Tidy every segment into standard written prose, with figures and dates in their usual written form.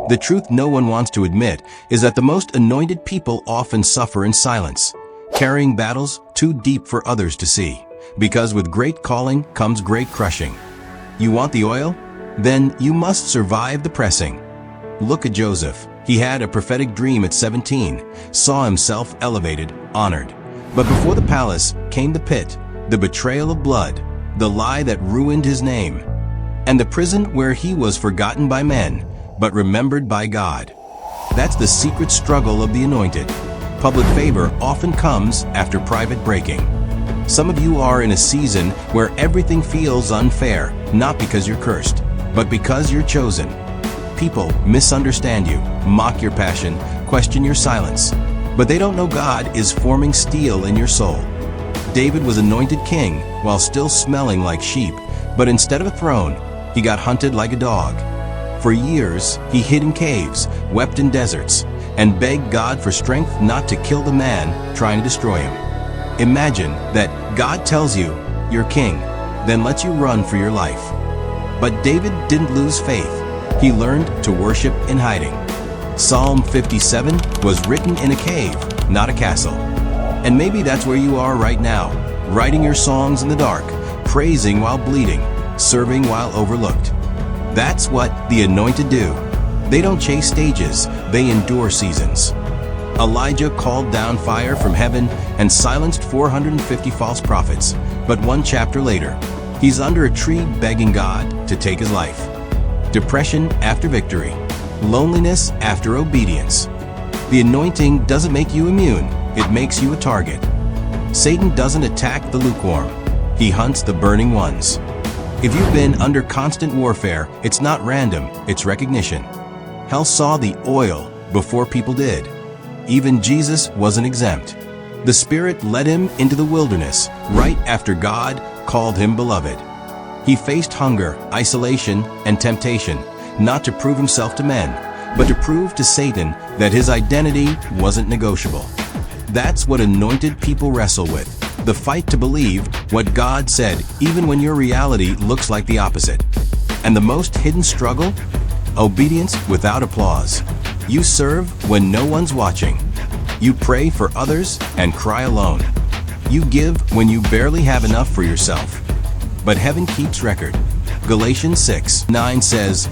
The truth no one wants to admit is that the most anointed people often suffer in silence, carrying battles too deep for others to see, because with great calling comes great crushing. You want the oil? Then you must survive the pressing. Look at Joseph. He had a prophetic dream at 17, saw himself elevated, honored. But before the palace came the pit, the betrayal of blood, the lie that ruined his name, and the prison where he was forgotten by men, but remembered by God. That's the secret struggle of the anointed. Public favor often comes after private breaking. Some of you are in a season where everything feels unfair, not because you're cursed, but because you're chosen. People misunderstand you, mock your passion, question your silence, but they don't know God is forming steel in your soul. David was anointed king while still smelling like sheep, but instead of a throne, he got hunted like a dog. For years, he hid in caves, wept in deserts, and begged God for strength not to kill the man trying to destroy him. Imagine that God tells you you're king, then lets you run for your life. But David didn't lose faith. He learned to worship in hiding. Psalm 57 was written in a cave, not a castle. And maybe that's where you are right now, writing your songs in the dark, praising while bleeding, serving while overlooked. That's what the anointed do. They don't chase stages, they endure seasons. Elijah called down fire from heaven and silenced 450 false prophets, but one chapter later, he's under a tree begging God to take his life. Depression after victory, loneliness after obedience. The anointing doesn't make you immune, it makes you a target. Satan doesn't attack the lukewarm, he hunts the burning ones. If you've been under constant warfare, it's not random, it's recognition. Hell saw the oil before people did. Even Jesus wasn't exempt. The Spirit led him into the wilderness right after God called him beloved. He faced hunger, isolation, and temptation, not to prove himself to men, but to prove to Satan that his identity wasn't negotiable. That's what anointed people wrestle with, the fight to believe what God said even when your reality looks like the opposite. And the most hidden struggle? Obedience without applause. You serve when no one's watching. You pray for others and cry alone. You give when you barely have enough for yourself. But heaven keeps record. Galatians 6:9 says,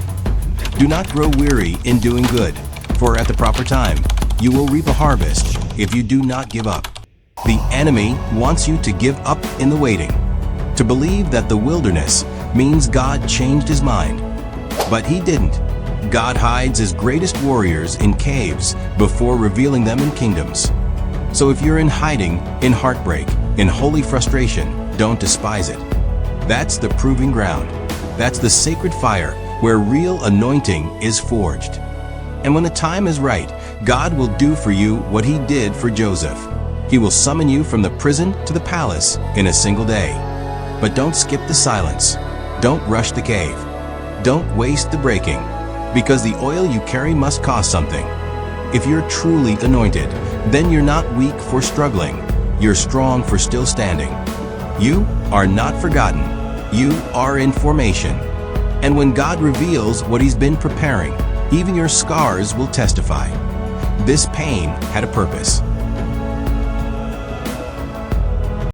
"Do not grow weary in doing good, for at the proper time you will reap a harvest if you do not give up." The enemy wants you to give up in the waiting, to believe that the wilderness means God changed his mind. But he didn't. God hides his greatest warriors in caves before revealing them in kingdoms. So if you're in hiding, in heartbreak, in holy frustration, don't despise it. That's the proving ground. That's the sacred fire where real anointing is forged. And when the time is right, God will do for you what he did for Joseph. He will summon you from the prison to the palace in a single day. But don't skip the silence. Don't rush the cave. Don't waste the breaking, because the oil you carry must cost something. If you're truly anointed, then you're not weak for struggling. You're strong for still standing. You are not forgotten. You are in formation. And when God reveals what he's been preparing, even your scars will testify. This pain had a purpose.